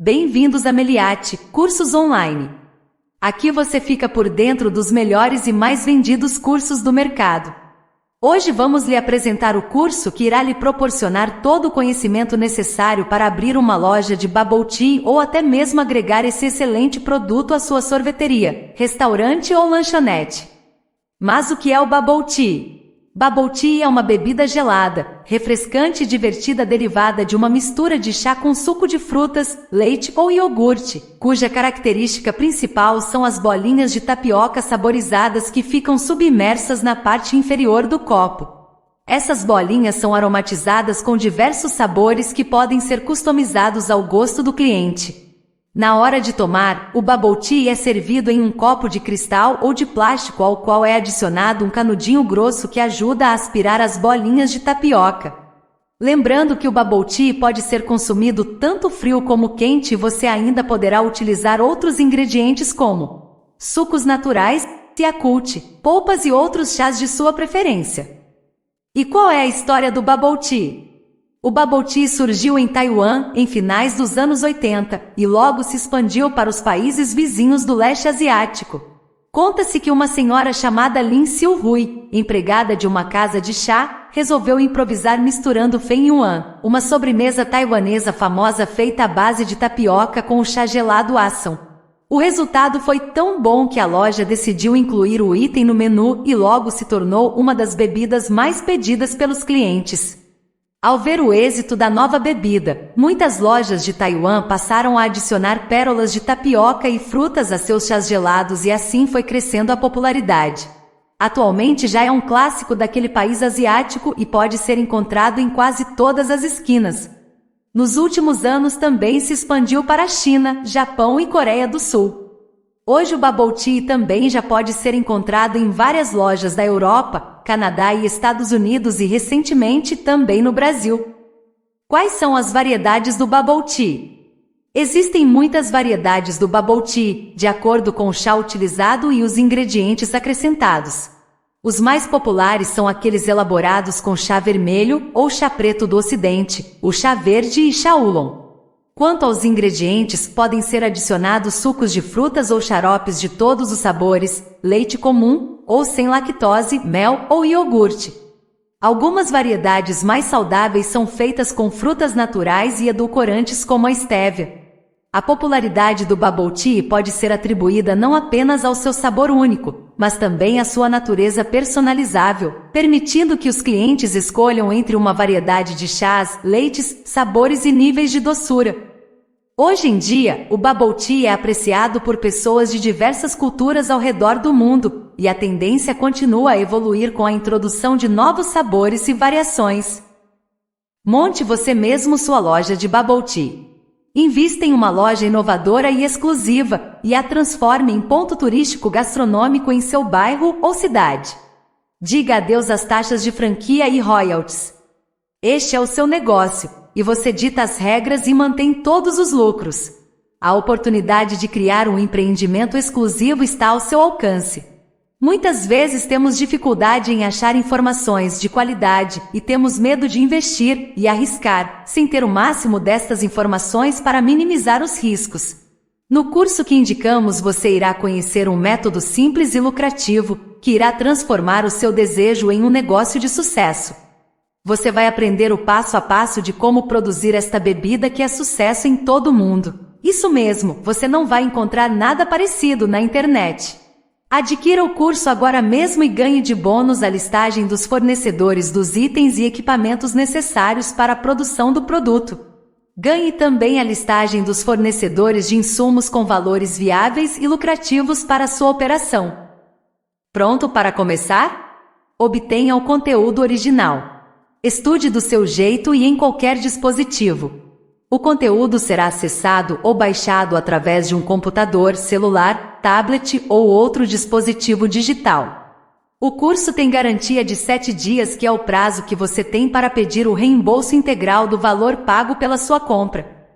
Bem-vindos a Meliate, cursos online. Aqui você fica por dentro dos melhores e mais vendidos cursos do mercado. Hoje vamos lhe apresentar o curso que irá lhe proporcionar todo o conhecimento necessário para abrir uma loja de bubble tea ou até mesmo agregar esse excelente produto à sua sorveteria, restaurante ou lanchonete. Mas o que é o bubble tea? Bubble tea é uma bebida gelada, refrescante e divertida derivada de uma mistura de chá com suco de frutas, leite ou iogurte, cuja característica principal são as bolinhas de tapioca saborizadas que ficam submersas na parte inferior do copo. Essas bolinhas são aromatizadas com diversos sabores que podem ser customizados ao gosto do cliente. Na hora de tomar, o bubble tea é servido em um copo de cristal ou de plástico ao qual é adicionado um canudinho grosso que ajuda a aspirar as bolinhas de tapioca. Lembrando que o bubble tea pode ser consumido tanto frio como quente e você ainda poderá utilizar outros ingredientes como sucos naturais, Yakult, polpas e outros chás de sua preferência. E qual é a história do bubble tea? O bubble tea surgiu em Taiwan em finais dos anos 80 e logo se expandiu para os países vizinhos do leste asiático. Conta-se que uma senhora chamada Lin Xiu-hui, empregada de uma casa de chá, resolveu improvisar misturando Feng Yuan, uma sobremesa taiwanesa famosa feita à base de tapioca com o chá gelado Assam. O resultado foi tão bom que a loja decidiu incluir o item no menu e logo se tornou uma das bebidas mais pedidas pelos clientes. Ao ver o êxito da nova bebida, muitas lojas de Taiwan passaram a adicionar pérolas de tapioca e frutas a seus chás gelados e assim foi crescendo a popularidade. Atualmente já é um clássico daquele país asiático e pode ser encontrado em quase todas as esquinas. Nos últimos anos também se expandiu para a China, Japão e Coreia do Sul. Hoje o bubble tea também já pode ser encontrado em várias lojas da Europa, Canadá e Estados Unidos e recentemente também no Brasil. Quais são as variedades do bubble tea? Existem muitas variedades do bubble tea, de acordo com o chá utilizado e os ingredientes acrescentados. Os mais populares são aqueles elaborados com chá vermelho ou chá preto do Ocidente, o chá verde e chá oolong. Quanto aos ingredientes, podem ser adicionados sucos de frutas ou xaropes de todos os sabores, leite comum ou sem lactose, mel ou iogurte. Algumas variedades mais saudáveis são feitas com frutas naturais e edulcorantes como a estévia. A popularidade do bubble tea pode ser atribuída não apenas ao seu sabor único, mas também à sua natureza personalizável, permitindo que os clientes escolham entre uma variedade de chás, leites, sabores e níveis de doçura. Hoje em dia, o bubble tea é apreciado por pessoas de diversas culturas ao redor do mundo, e a tendência continua a evoluir com a introdução de novos sabores e variações. Monte você mesmo sua loja de bubble tea. Invista em uma loja inovadora e exclusiva, e a transforme em ponto turístico gastronômico em seu bairro ou cidade. Diga adeus às taxas de franquia e royalties. Este é o seu negócio, e você dita as regras e mantém todos os lucros. A oportunidade de criar um empreendimento exclusivo está ao seu alcance. Muitas vezes temos dificuldade em achar informações de qualidade e temos medo de investir e arriscar, sem ter o máximo destas informações para minimizar os riscos. No curso que indicamos você irá conhecer um método simples e lucrativo, que irá transformar o seu desejo em um negócio de sucesso. Você vai aprender o passo a passo de como produzir esta bebida que é sucesso em todo o mundo. Isso mesmo, você não vai encontrar nada parecido na internet. Adquira o curso agora mesmo e ganhe de bônus a listagem dos fornecedores dos itens e equipamentos necessários para a produção do produto. Ganhe também a listagem dos fornecedores de insumos com valores viáveis e lucrativos para a sua operação. Pronto para começar? Obtenha o conteúdo original. Estude do seu jeito e em qualquer dispositivo. O conteúdo será acessado ou baixado através de um computador, celular, tablet ou outro dispositivo digital. O curso tem garantia de 7 dias, que é o prazo que você tem para pedir o reembolso integral do valor pago pela sua compra.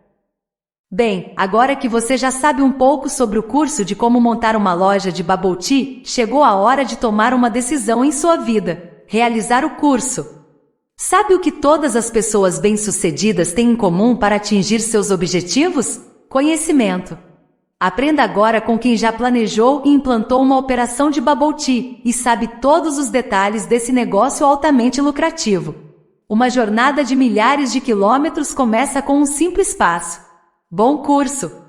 Bem, agora que você já sabe um pouco sobre o curso de como montar uma loja de bubble tea, chegou a hora de tomar uma decisão em sua vida: realizar o curso. Sabe o que todas as pessoas bem-sucedidas têm em comum para atingir seus objetivos? conhecimento. Aprenda agora com quem já planejou e implantou uma operação de bubble tea e sabe todos os detalhes desse negócio altamente lucrativo. Uma jornada de milhares de quilômetros começa com um simples passo. Bom curso!